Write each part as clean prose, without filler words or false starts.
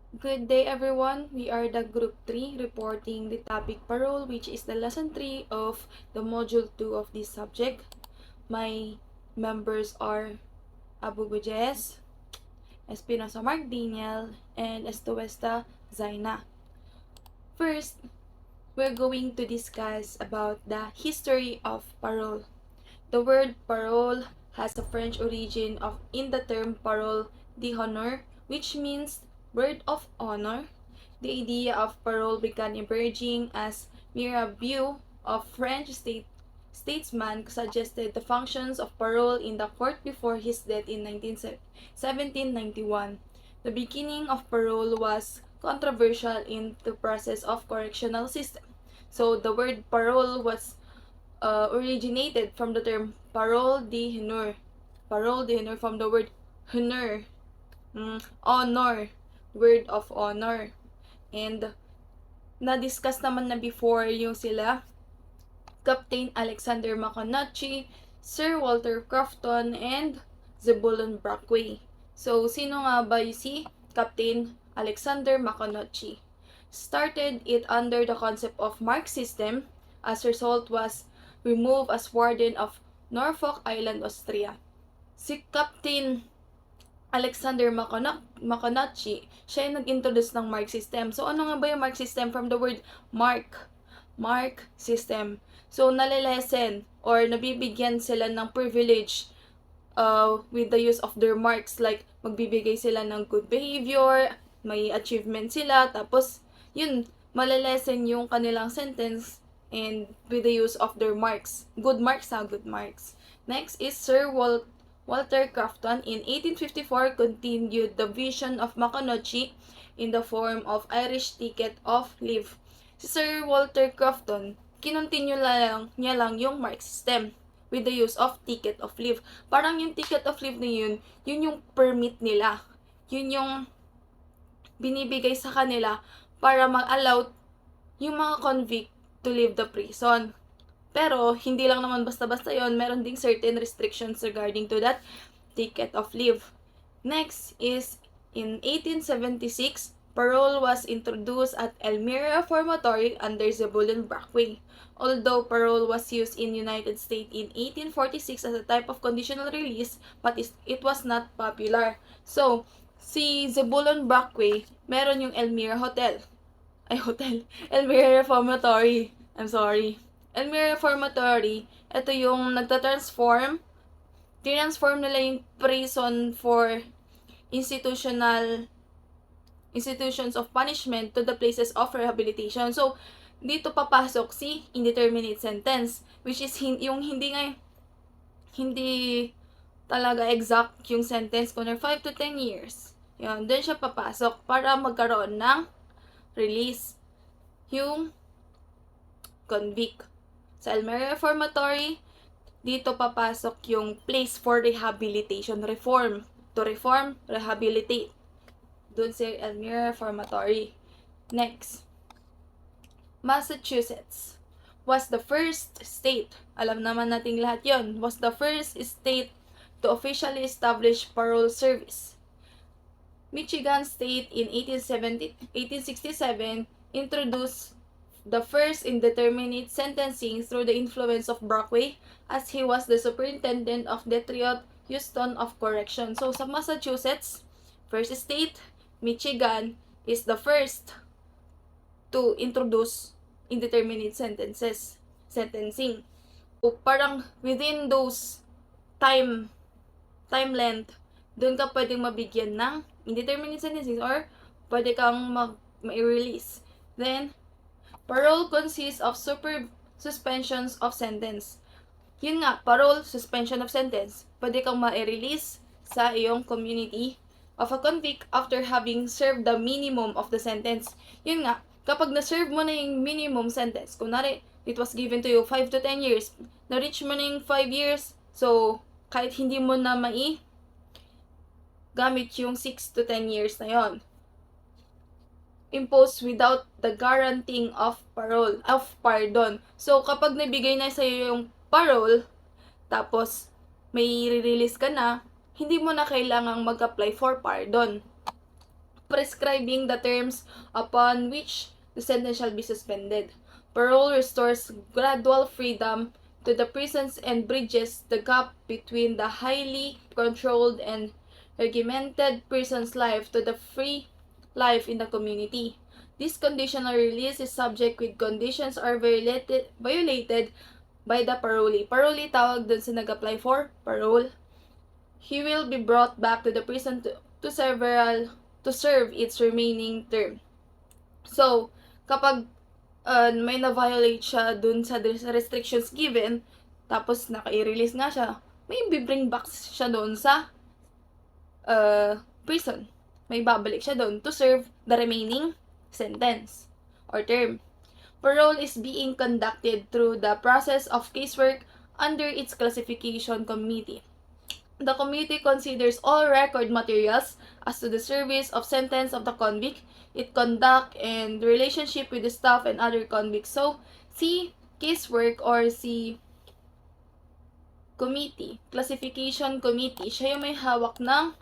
Good day everyone, we are the group 3 reporting the topic parole, which is the lesson 3 of the module 2 of this subject. My members are ABUBO Jess, ESPINOSA Marc, and ESTOESTA Czynna. First, we're going to discuss about the history of parole. The word parole has a French origin in the term parole d'honneur, which means word of honor. The idea of parole began emerging as Mirabeau, a French statesman, suggested the functions of parole in the court before his death in 1791. The beginning of parole was controversial in the process of correctional system. So the word parole was originated from the term parole d'honneur. Parole d'honneur from the word honneur, honor, word of honor. And na-discuss naman na before yung sila Captain Alexander Maconochie, Sir Walter Crofton, and Zebulon Brockway. So, sino nga ba si Captain Alexander Maconochie? Started it under the concept of Marc system. As a result, was removed as warden of Norfolk Island, Austria. Si Captain Alexander Maconochie, siya yung nag-introduce ng Marc system. So, ano nga ba yung Marc system? From the word Marc system. So, nalilesen or nabibigyan sila ng privilege with the use of their marks, like magbibigay sila ng good behavior, may achievement sila, tapos yun, malilesen yung kanilang sentence and with the use of their marks. Good marks. Next is Sir Walter Crofton in 1854 continued the vision of Maconochie in the form of Irish ticket of leave. Si Sir Walter Crofton, kinontinue niya lang yung mark system with the use of ticket of leave. Parang yung ticket of leave na yun yung permit nila. Yun yung binibigay sa kanila para mag-allow yung mga convict to leave the prison. Pero, hindi lang naman basta-basta yon, meron ding certain restrictions regarding to that ticket of leave. Next is, in 1876, parole was introduced at Elmira Reformatory under Zebulon Brockway. Although parole was used in United States in 1846 as a type of conditional release, but it was not popular. So, si Zebulon Brockway, meron yung Elmira Elmira Reformatory. Elmira Reformatory, ito yung nagtatransform nila yung prison for institutions of punishment to the places of rehabilitation. So, dito papasok si indeterminate sentence, which is yung hindi talaga exact yung sentence, kung 5 to 10 years. Yun, doon siya papasok para magkaroon ng release yung convict. Sa Elmira Reformatory, dito papasok yung place for rehabilitation, to reform, rehabilitate. Doon sa Elmira Reformatory. Next, Massachusetts was the first state, alam naman nating lahat yon, was the first state to officially establish parole service. Michigan State in 1867 introduced the first indeterminate sentencing through the influence of Brockway, as he was the superintendent of Detroit, Houston of Correction. So, sa Massachusetts, first state, Michigan is the first to introduce indeterminate sentencing. So, parang within those time length, doon ka pwedeng mabigyan ng indeterminate sentencing or pwede kang ma-release. Then, parole consists of suspensions of sentence. Yun nga, parole, suspension of sentence. Pwede kang ma-release sa iyong community of a convict after having served the minimum of the sentence. Yun nga, kapag na-serve mo na yung minimum sentence, kunwari, it was given to you 5 to 10 years, na-reach mo na yung 5 years, so, kahit hindi mo na gamit yung 6 to 10 years na yon, imposed without the guaranteeing of pardon. So, kapag nabigay na sa'yo yung parole, tapos may release ka na, hindi mo na kailangang mag-apply for pardon. prescribing the terms upon which the sentence shall be suspended. Parole restores gradual freedom to the prisons and bridges the gap between the highly controlled and regimented prison's life to the free life in the community. This conditional release is subject with conditions are violated by the parolee. Parolee tawag dun sa nag-apply for parole. He will be brought back to the prison to serve its remaining term. So, kapag may na-violate siya dun sa restrictions given, tapos naka-release nga siya, may bibring back siya dun sa prison. May babalik siya dun to serve the remaining sentence or term. Parole is being conducted through the process of casework under its classification committee. The committee considers all record materials as to the service of sentence of the convict, its conduct, and the relationship with the staff and other convicts. So, si casework or si committee, classification committee, siya yung may hawak ng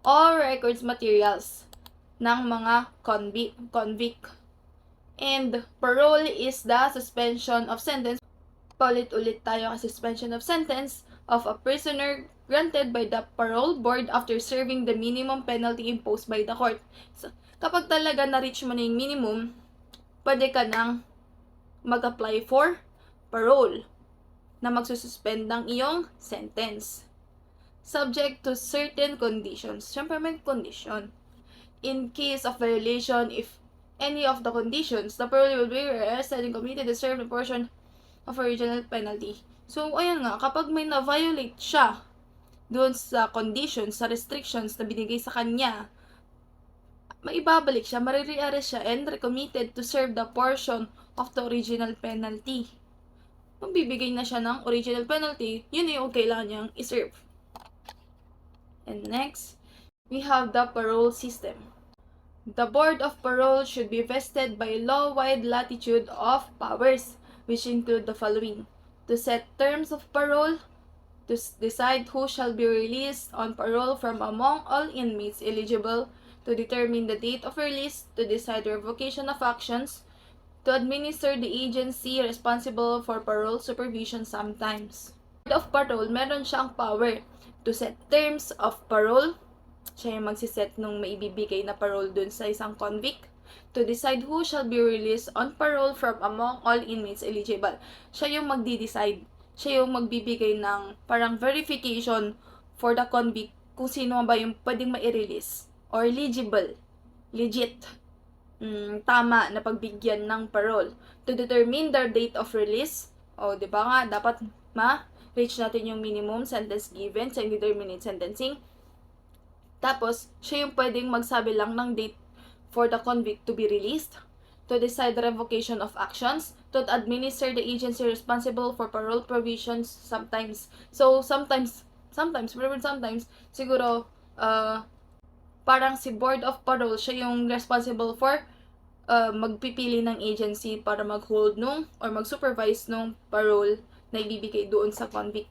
all records materials ng mga convict. And parole is the suspension of sentence. Paulit-ulit tayo ang suspension of sentence of a prisoner granted by the parole board after serving the minimum penalty imposed by the court. So, kapag talaga na-reach mo na yung minimum, pwede ka nang mag-apply for parole na magsususpend ng iyong sentence. Subject to certain conditions. Siyempre may condition. In case of violation, if any of the conditions, the parole will be arrested and committed to serve the portion of original penalty. So, ayan nga, kapag may na-violate siya doon sa conditions, sa restrictions na binigay sa kanya, maibabalik siya, marire-arrest siya, and recommitted to serve the portion of the original penalty. Magbibigay na siya ng original penalty, yun yung kailangan niyang iserve. And next, we have the parole system. The Board of Parole should be vested by law-wide latitude of powers, which include the following: to set terms of parole, to decide who shall be released on parole from among all inmates eligible, to determine the date of release, to decide the revocation of actions, to administer the agency responsible for parole supervision sometimes. Board of Parole, meron siyang power to set terms of parole. Siya yung magsiset nung maibibigay na parole dun sa isang convict. To decide who shall be released on parole from among all inmates eligible. Siya yung magdi-decide. Siya yung magbibigay ng parang verification for the convict kung sino ba yung pwedeng ma-release or legit, tama na pagbigyan ng parole. To determine the date of release, o diba nga, dapat ma-reach natin yung minimum sentence given sa indeterminate sentencing. Tapos, siya yung pwedeng magsabi lang ng date for the convict to be released, to decide the revocation of actions, to administer the agency responsible for parole provisions sometimes. So, sometimes, siguro, parang si Board of Parole, siya yung responsible for magpipili ng agency para mag-hold nung or mag-supervise nung parole na ibibigay doon sa convict.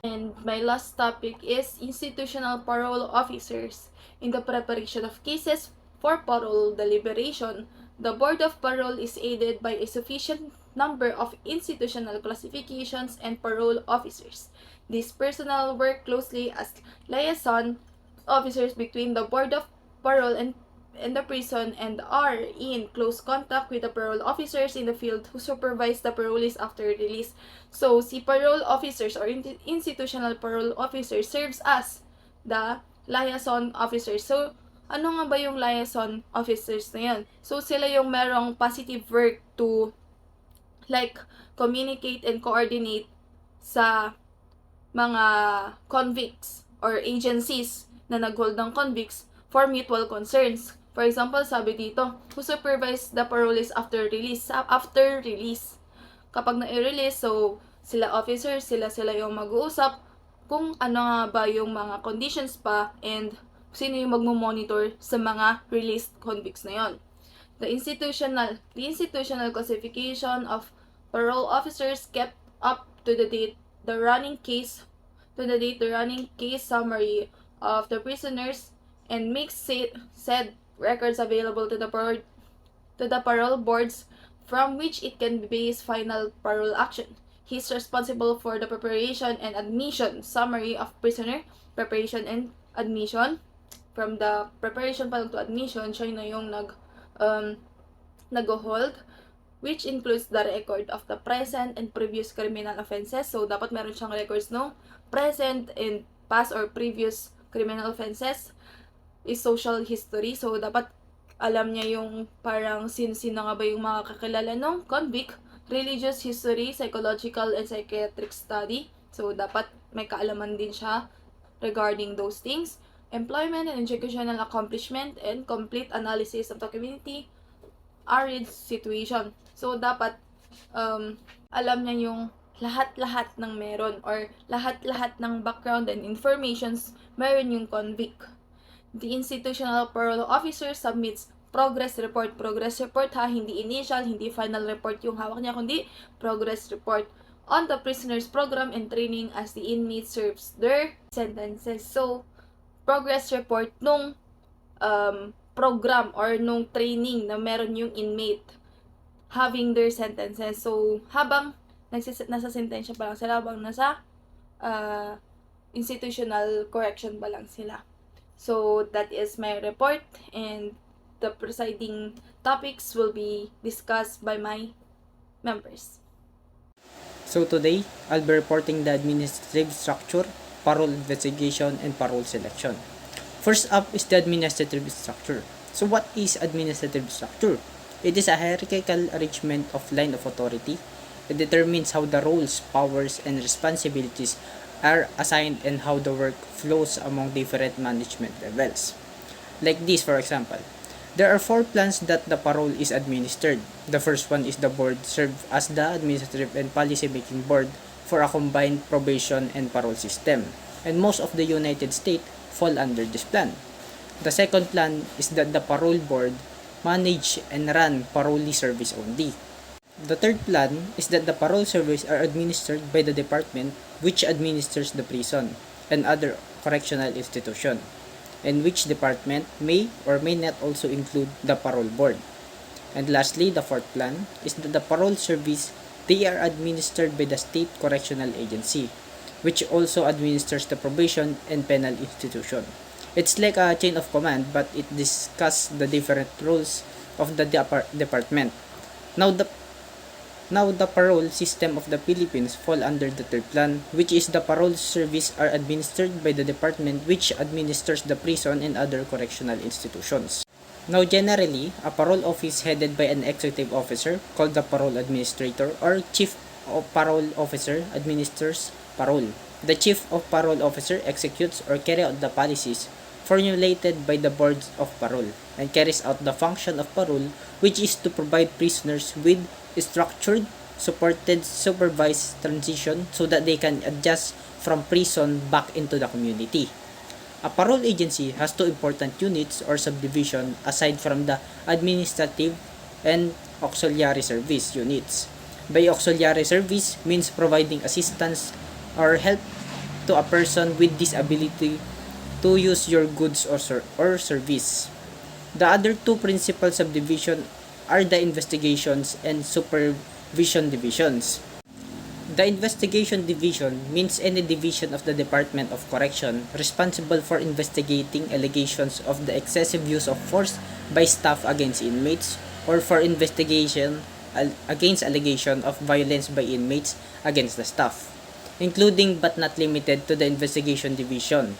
And my last topic is institutional parole officers. In the preparation of cases for parole deliberation, the Board of Parole is aided by a sufficient number of institutional classifications and parole officers. These personnel work closely as liaison officers between the Board of Parole and the prison and are in close contact with the parole officers in the field who supervise the parolees after release. So, si parole officers or institutional parole officers serves as the liaison officers. So, ano nga ba yung liaison officers na yan? So, sila yung merong positive work to like communicate and coordinate sa mga convicts or agencies na nag-hold ng convicts for mutual concerns. For example, sabi dito, who supervise the parolees after release. After release. Kapag na-release, so sila officers, sila yung mag-uusap kung ano nga ba yung mga conditions pa and sino yung magmo-monitor sa mga released convicts na yon. The institutional classification of parole officers kept up to the date the running case summary of the prisoners and makes said records available to the parole boards from which it can base final parole action. He is responsible for the preparation and admission summary of prisoner, preparation and admission. From the preparation pa lang to admission, siya na yung nag-hold, which includes the record of the present and previous criminal offenses. So, dapat meron siyang records no present and past or previous criminal offenses is social history. So, dapat alam niya yung parang sino-sino nga ba yung mga kakilala ng convict, religious history, psychological and psychiatric study. So, dapat may kaalaman din siya regarding those things. Employment and educational accomplishment and complete analysis of the community arid situation. So, dapat alam niya yung lahat-lahat ng meron or lahat-lahat ng background and informations meron yung convict. The institutional parole officer submits progress report. Progress report ha, hindi initial, hindi final report yung hawak niya, kundi progress report on the prisoner's program and training as the inmate serves their sentences. So, progress report nung program or nung training na meron yung inmate having their sentences. So, habang nasa sentensya pa lang sila, habang nasa institutional correction pa lang sila. So, that is my report, and the presiding topics will be discussed by my members. So today, I'll be reporting the administrative structure, parole investigation, and parole selection. First up is the administrative structure. So what is administrative structure? It is a hierarchical arrangement of line of authority. It determines how the roles, powers, and responsibilities are assigned and how the work flows among different management levels. Like this, for example, there are 4 plans that the parole is administered. The first one is the board serve as the administrative and policy making board for a combined probation and parole system, and most of the United States fall under this plan. The second plan is that the parole board manage and run parole service only. The third plan is that the parole service are administered by the department which administers the prison and other correctional institution, and which department may or may not also include the parole board. And lastly, the fourth plan is that the parole service, they are administered by the state correctional agency, which also administers the probation and penal institution. It's like a chain of command, but it discusses the different roles of the department. Now the parole system of the Philippines fall under the third plan, which is the parole service are administered by the department which administers the prison and other correctional institutions. Now generally, a parole office headed by an executive officer called the parole administrator or chief of parole officer administers parole. The chief of parole officer executes or carries out the policies formulated by the boards of parole and carries out the function of parole, which is to provide prisoners with structured, supported, supervised transition so that they can adjust from prison back into the community. A parole agency has 2 important units or subdivision aside from the administrative and auxiliary service units. By auxiliary service means providing assistance or help to a person with disability to use your goods or service. The other 2 principal subdivisions are the investigations and supervision divisions. The investigation division means any division of the Department of Correction responsible for investigating allegations of the excessive use of force by staff against inmates or for investigation against allegation of violence by inmates against the staff, including but not limited to the investigation division.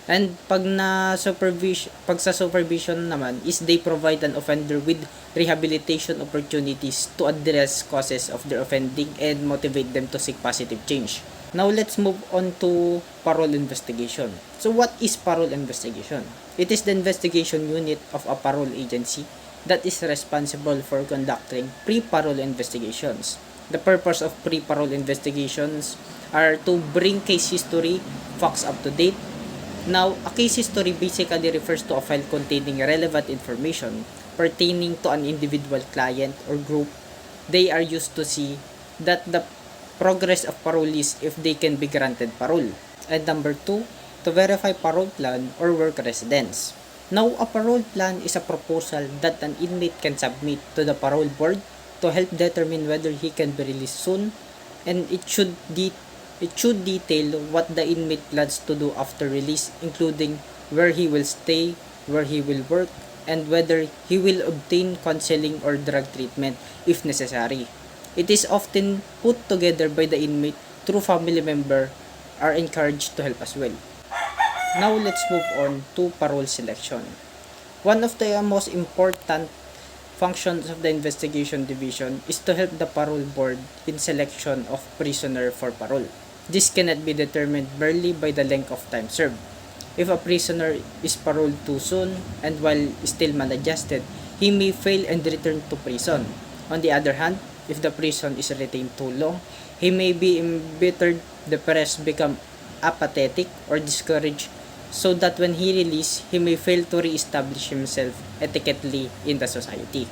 And pag sa supervision naman is they provide an offender with rehabilitation opportunities to address causes of their offending and motivate them to seek positive change. Now let's move on to parole investigation. So what is parole investigation? It is the investigation unit of a parole agency that is responsible for conducting pre-parole investigations. The purpose of pre-parole investigations are to bring case history, facts up to date. Now, a case history basically refers to a file containing relevant information pertaining to an individual client or group. They are used to see that the progress of parolees if they can be granted parole. And number 2, to verify parole plan or work residence. Now, a parole plan is a proposal that an inmate can submit to the parole board to help determine whether he can be released soon, and it should detail what the inmate plans to do after release, including where he will stay, where he will work, and whether he will obtain counseling or drug treatment if necessary. It is often put together by the inmate through family member are encouraged to help as well. Now let's move on to parole selection. One of the most important functions of the investigation division is to help the parole board in selection of prisoner for parole. This cannot be determined merely by the length of time served. If a prisoner is paroled too soon and while still maladjusted, he may fail and return to prison. On the other hand, if the prison is retained too long, he may be embittered, depressed, become apathetic, or discouraged, so that when he released, he may fail to re-establish himself ethically in the society.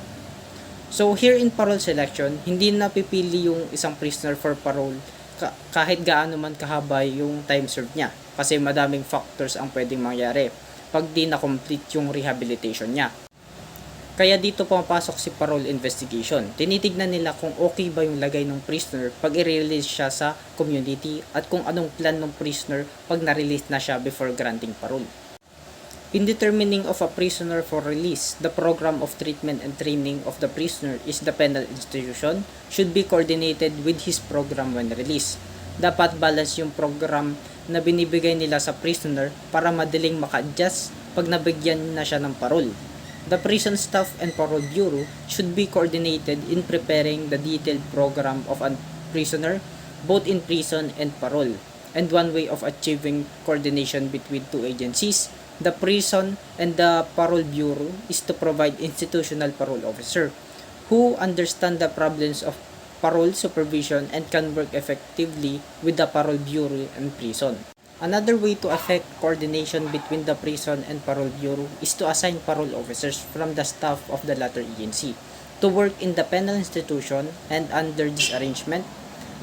So here in parole selection, hindi napipili yung isang prisoner for parole kahit gaano man kahaba yung time served niya, kasi madaming factors ang pwedeng mangyari pag di na-complete yung rehabilitation niya. Kaya dito pumapasok si parole investigation. Tinitignan nila kung okay ba yung lagay ng prisoner pag i-release siya sa community at kung anong plan ng prisoner pag na-release na siya before granting parole. In determining of a prisoner for release, the program of treatment and training of the prisoner is the penal institution should be coordinated with his program when released. Dapat balance yung program na binibigay nila sa prisoner para madaling maka-adjust pag nabigyan na siya ng parole. The prison staff and parole bureau should be coordinated in preparing the detailed program of a prisoner both in prison and parole. And one way of achieving coordination between two agencies, the prison and the parole bureau, is to provide institutional parole officer who understand the problems of parole supervision and can work effectively with the parole bureau and prison. Another way to affect coordination between the prison and parole bureau is to assign parole officers from the staff of the latter agency to work in the penal institution, and under this arrangement,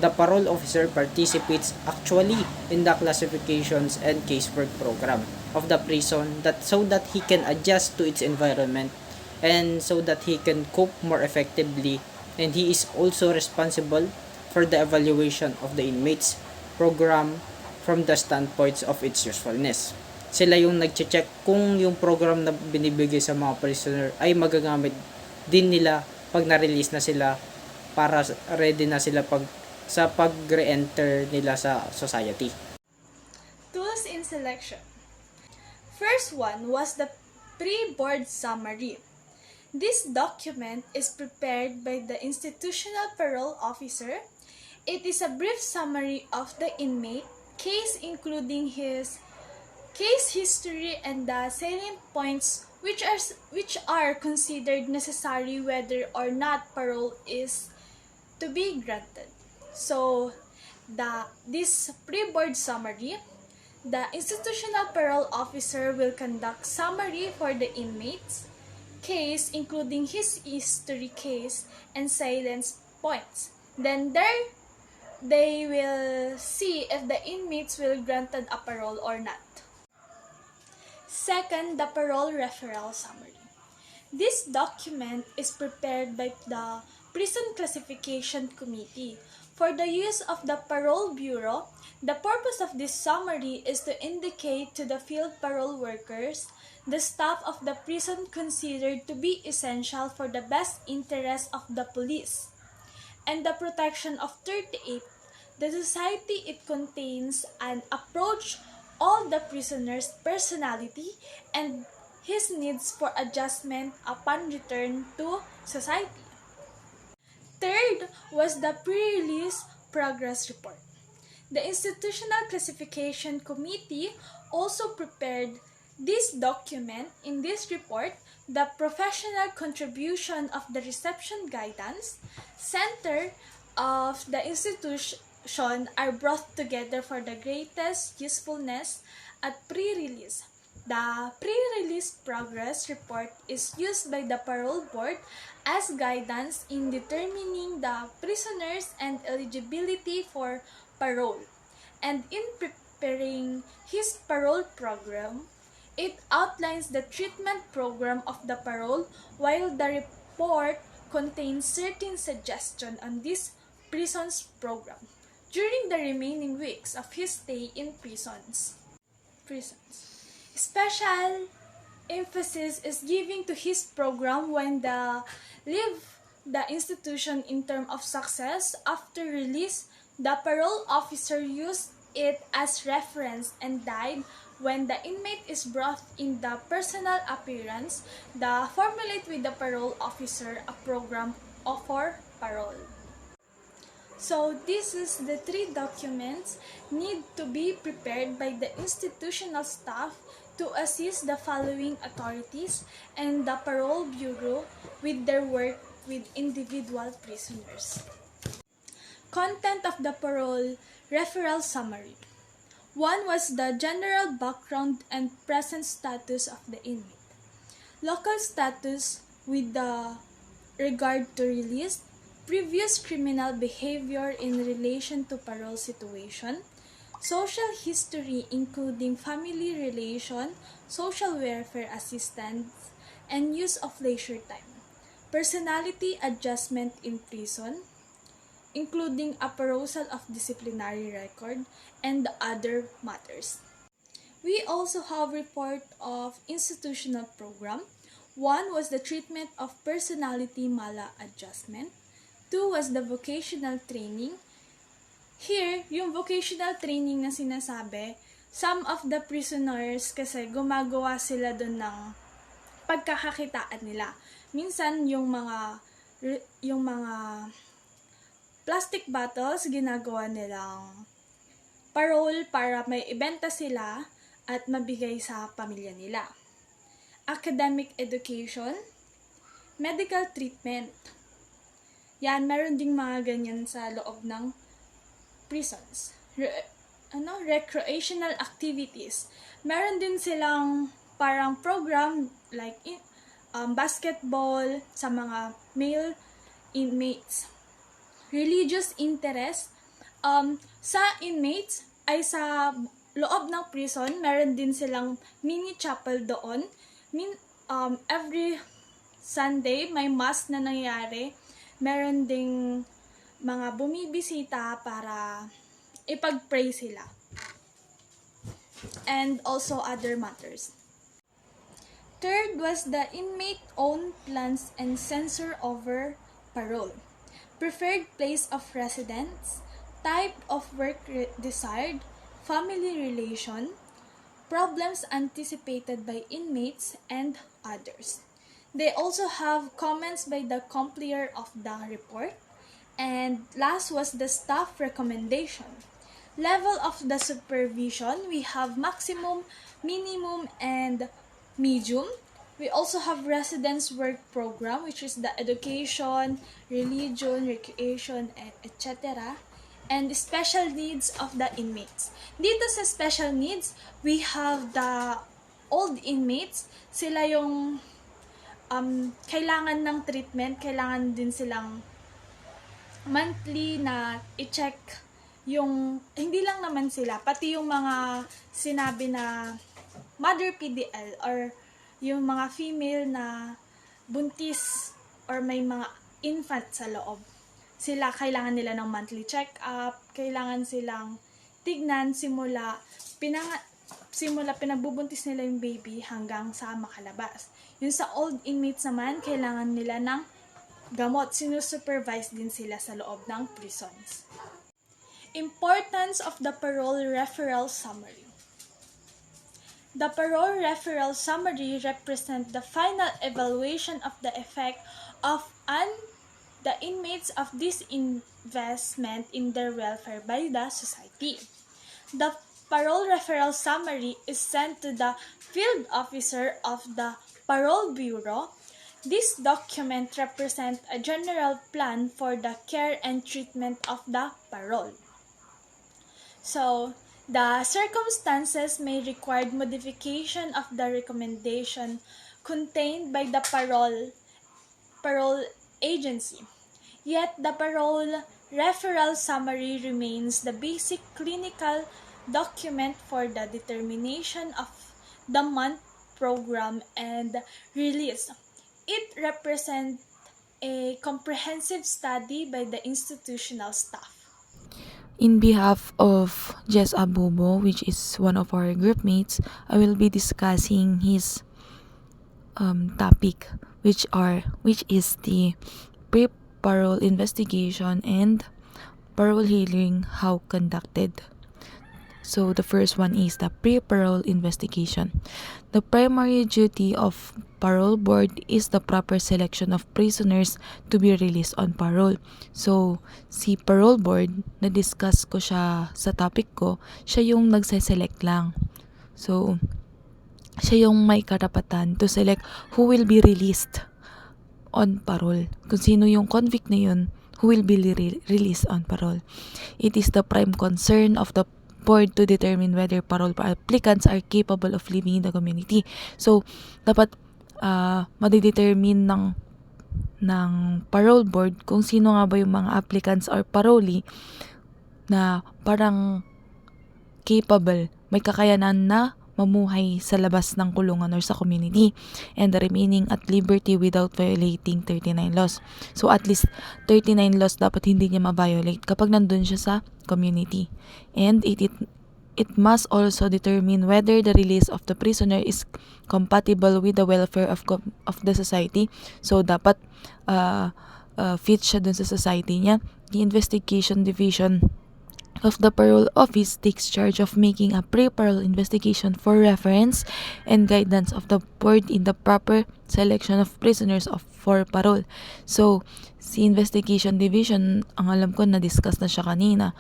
the parole officer participates actually in the classifications and casework program of the prison so that he can adjust to its environment and so that he can cope more effectively, and he is also responsible for the evaluation of the inmates program from the standpoints of its usefulness. Sila yung nagche-check kung yung program na binibigay sa mga prisoner ay magagamit din nila pag na-release na sila, para ready na sila sa pag-re-enter nila sa society. Tools in selection. First one was the pre-board summary. This document is prepared by the institutional parole officer. It is a brief summary of the inmate case, including his case history and the salient points which are considered necessary whether or not parole is to be granted. So, this pre-board summary, the institutional parole officer will conduct summary for the inmate's case, including his history case and salient points. Then they will see if the inmates will granted a parole or not. Second, the parole referral summary. This document is prepared by the Prison Classification Committee for the use of the Parole Bureau. The purpose of this summary is to indicate to the field parole workers the staff of the prison considered to be essential for the best interest of the police and the protection of 38, the society it contains, and approach all the prisoner's personality and his needs for adjustment upon return to society. Third was the pre-release progress report. The Institutional Classification Committee also prepared this document. In this report, the professional contribution of the reception guidance center of the institution are brought together for the greatest usefulness at pre-release. The pre-release progress report is used by the parole board as guidance in determining the prisoners and eligibility for parole. And in preparing his parole program, It outlines the treatment program of the parole, while the report contains certain suggestions on this prison's program during the remaining weeks of his stay in prisons. Special emphasis is given to his program when leave the institution in terms of success. After release, the parole officer used it as reference and died when the inmate is brought in the personal appearance, the formulate with the parole officer a program for parole. So this is the 3 documents need to be prepared by the institutional staff to assist the following authorities and the Parole Bureau with their work with individual prisoners. Content of the Parole Referral Summary. 1 was the general background and present status of the inmate. Local status with the regard to release, previous criminal behavior in relation to parole situation, social history including family relation, social welfare assistance, and use of leisure time, personality adjustment in prison, including a perusal of disciplinary record, and other matters. We also have report of institutional program. 1 was the treatment of personality maladjustment. 2 was the vocational training. Here, yung vocational training na sinasabi, some of the prisoners kasi gumagawa sila doon ng pagkakakitaan nila. Minsan yung mga plastic bottles ginagawa nilang parole para may ibenta sila at mabigay sa pamilya nila. Academic education, medical treatment. Yan, meron ding mga ganyan sa loob ng prisons. Recreational activities. Meron din silang parang program like basketball sa mga male inmates. Religious interest. Sa inmates ay sa loob ng prison, meron din silang mini chapel doon. Every Sunday may mass na nangyayari. Meron ding mga bumibisita para ipag-pray sila. And also other matters. 3rd was the inmate own plans and censor over parole. Preferred place of residence, type of work desired, family relation, problems anticipated by inmates, and others. They also have comments by the completer of the report. And last was the staff recommendation. Level of the supervision, we have maximum, minimum, and medium. We also have residence work program, which is the education, religion, recreation, etc. And the special needs of the inmates. Dito sa special needs, we have the old inmates. Sila yung kailangan ng treatment, kailangan din silang monthly na i-check yung, hindi lang naman sila, pati yung mga sinabi na mother PDL or yung mga female na buntis or may mga infant sa loob. Sila, kailangan nila ng monthly check-up, kailangan silang tignan simula pinagbubuntis nila yung baby hanggang sa makalabas. Yung sa old inmates naman, kailangan nila ng gamot. Sinusupervise din sila sa loob ng prisons. Importance of the Parole Referral Summary. The Parole Referral Summary represents the final evaluation of the effect of the inmates of this investment in their welfare by the society. The Parole Referral Summary is sent to the field officer of the Parole Bureau. This document represents a general plan for the care and treatment of the parole. So, the circumstances may require modification of the recommendation contained by the parole agency. Yet, the Parole Referral Summary remains the basic clinical document for the determination of the month program and release. It represents a comprehensive study by the institutional staff. In behalf of Jess ABUBO, which is one of our group mates, I will be discussing his topic, which is the pre-parole investigation and parole hearing, how conducted. So the first one is the pre-parole investigation. The primary duty of parole board is the proper selection of prisoners to be released on parole. So si parole board, na-discuss ko siya sa topic ko, siya yung nagse-select lang. So siya yung may karapatan to select who will be released on parole. Kung sino yung convict na yun, who will be released on parole. It is the prime concern of the board to determine whether parole applicants are capable of living in the community. So, dapat madidetermine ng parole board kung sino nga ba yung mga applicants or parolee na parang capable, may kakayanan na mamuhay sa labas ng kulungan or sa community, and the remaining at liberty without violating 39 laws. So at least 39 laws dapat hindi niya ma-violate kapag nandun siya sa community. And it must also determine whether the release of the prisoner is compatible with the welfare of the society. So dapat fit siya dun sa society niya. The investigation division of the parole office takes charge of making a pre-parole investigation for reference and guidance of the board in the proper selection of prisoners for parole. So, si investigation division, ang alam ko na-discuss na siya kanina,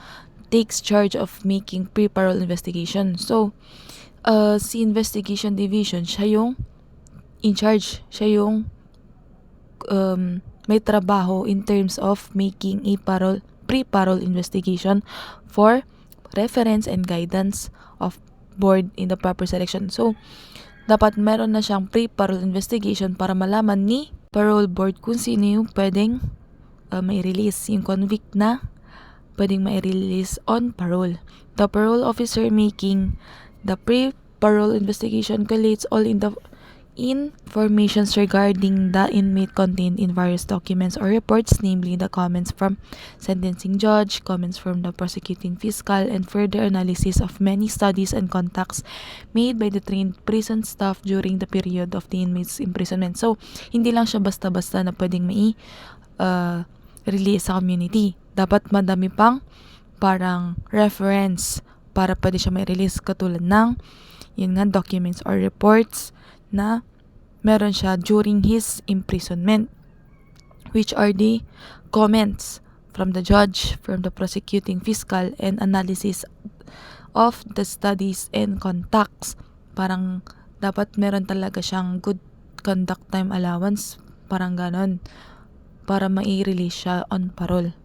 takes charge of making pre-parole investigation. So, si investigation division, siya yung in charge, siya yung may trabaho in terms of making a pre-parole investigation for reference and guidance of board in the proper selection. So, dapat meron na siyang pre-parole investigation para malaman ni parole board kung sino yung pwedeng mai-release, yung convict na pwedeng mai-release on parole. The parole officer making the pre-parole investigation collates all in the informations regarding the inmate contained in various documents or reports, namely the comments from sentencing judge, comments from the prosecuting fiscal, and further analysis of many studies and contacts made by the trained prison staff during the period of the inmate's imprisonment. So, hindi lang siya basta-basta na pwedeng release sa community. Dapat madami pang parang reference para pwede siya may release, katulad ng yun nga, documents or reports na meron siya during his imprisonment, which are the comments from the judge, from the prosecuting fiscal, and analysis of the studies and contacts. Parang dapat meron talaga siyang good conduct time allowance, parang ganon, para mai-release siya on parole.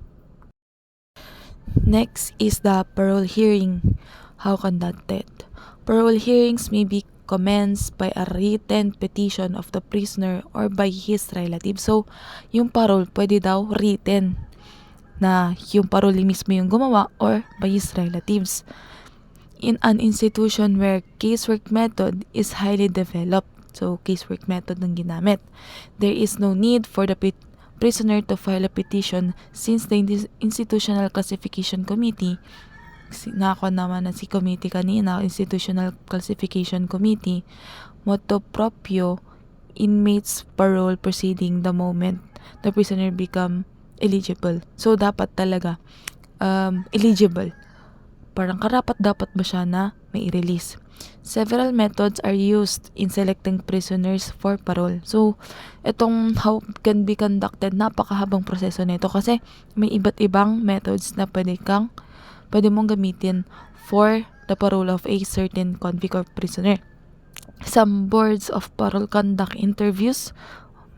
Next is the parole hearing, how conducted. Parole hearings may be commenced by a written petition of the prisoner or by his relative. So, yung parole pwede daw written, na yung parole mismo yung gumawa or by his relatives. In an institution where casework method is highly developed, so casework method ang ginamit, there is no need for the prisoner to file a petition since the institutional classification committee, nako naman na si committee kanina, Institutional Classification Committee, motu proprio inmates parole proceeding the moment the prisoner become eligible. So, dapat talaga eligible. Parang karapat dapat ba siya na may release. Several methods are used in selecting prisoners for parole. So, itong how can be conducted, napakahabang proseso nito kasi may iba't ibang methods na pwede mong gamitin for the parole of a certain convict or prisoner. Some boards of parole conduct interviews.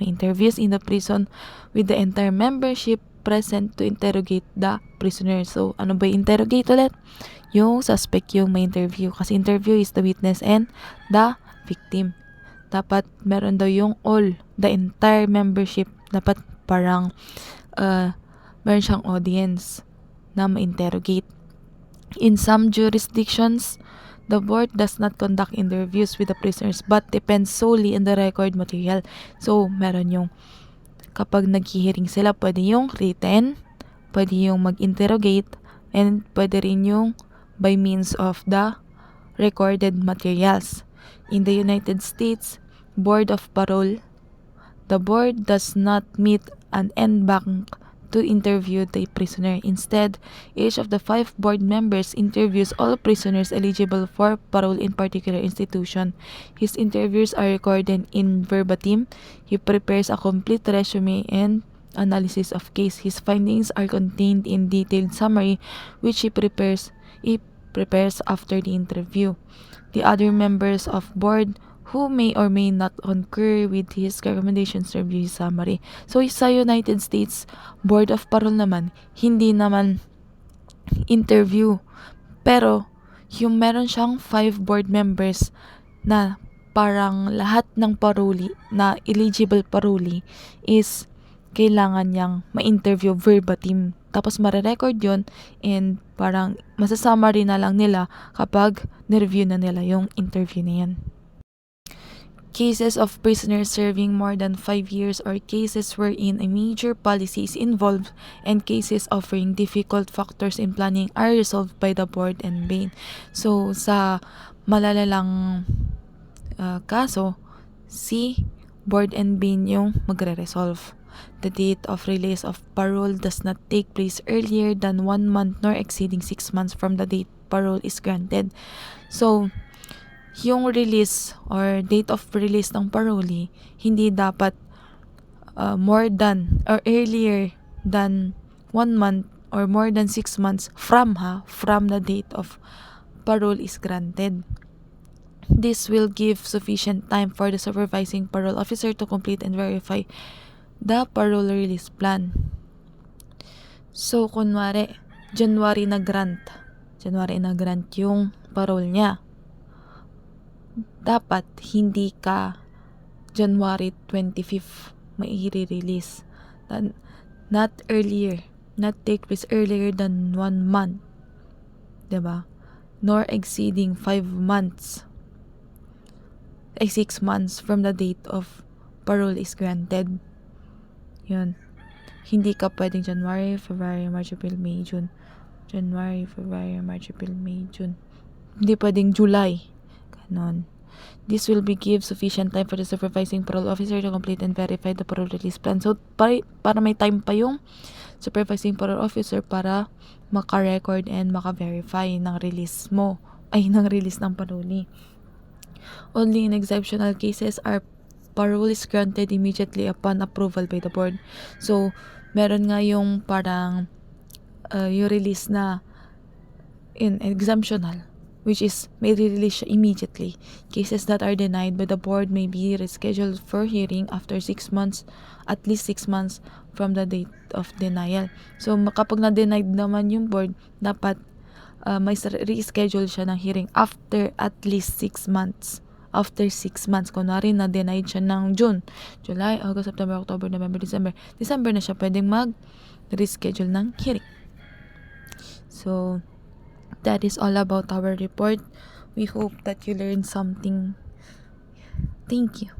May interviews in the prison with the entire membership present to interrogate the prisoner. So, ano ba yung interrogate ulit? Yung suspect yung may interview. Kasi interview is the witness and the victim. Dapat meron daw yung all, the entire membership. Dapat parang meron siyang audience na ma-interrogate. In some jurisdictions, The board does not conduct interviews with the prisoners but depends solely on the record material. So, meron yung kapag nag-hearing sila, pwede yung written, pwede yung mag-interrogate, and pwede rin yung by means of the recorded materials. In the United States Board of Parole, the board does not meet an en banc to interview the prisoner. Instead, each of the 5 board members interviews all prisoners eligible for parole in particular institution. His interviews are recorded in verbatim. He prepares a complete resume and analysis of case. His findings are contained in detailed summary which he prepares after the interview. The other members of board who may or may not concur with his recommendations review his summary. So, sa United States Board of Parole naman, hindi naman interview. Pero, yung meron siyang 5 board members na parang lahat ng parole na eligible parole is kailangan niyang ma-interview verbatim. Tapos mare-record yun and parang masasummary na lang nila kapag na-review na nila yung interview na yan. Cases of prisoners serving more than 5 years or cases wherein a major policy is involved and cases offering difficult factors in planning are resolved by the board and bail. So, sa malalalang kaso, si board and bail yung magre-resolve. The date of release of parole does not take place earlier than 1 month nor exceeding 6 months from the date parole is granted. So, yung release or date of release ng parole, hindi dapat more than or earlier than 1 month or more than 6 months from the date of parole is granted. This will give sufficient time for the supervising parole officer to complete and verify the parole release plan. So, kunwari, January na grant yung parole niya. Dapat hindi ka January 25 mai-release. Not earlier. Not take place earlier than 1 month. Diba? Nor exceeding 5 months. 6 months from the date of parole is granted. Yun. Hindi ka pwedeng January, February, March, April, May, June. January, February, March, April, May, June. Hindi pwedeng July. Ganon. This will give sufficient time for the supervising parole officer to complete and verify the parole release plan. So, para may time pa yung supervising parole officer para maka-record and maka-verify ng release ng parole. Only in exceptional cases are parole is granted immediately upon approval by the board. So, meron nga yung parang yung release na in exemptional, which is may release siya immediately. Cases that are denied by the board may be rescheduled for hearing after 6 months, at least 6 months from the date of denial. So, kapag na-denied naman yung board, dapat may reschedule siya ng hearing after at least 6 months. After 6 months, kunwari na-denied siya ng June, July, August, September, October, November, December. December na siya pwedeng mag-reschedule ng hearing. So, that is all about our report. We hope that you learned something. Thank you.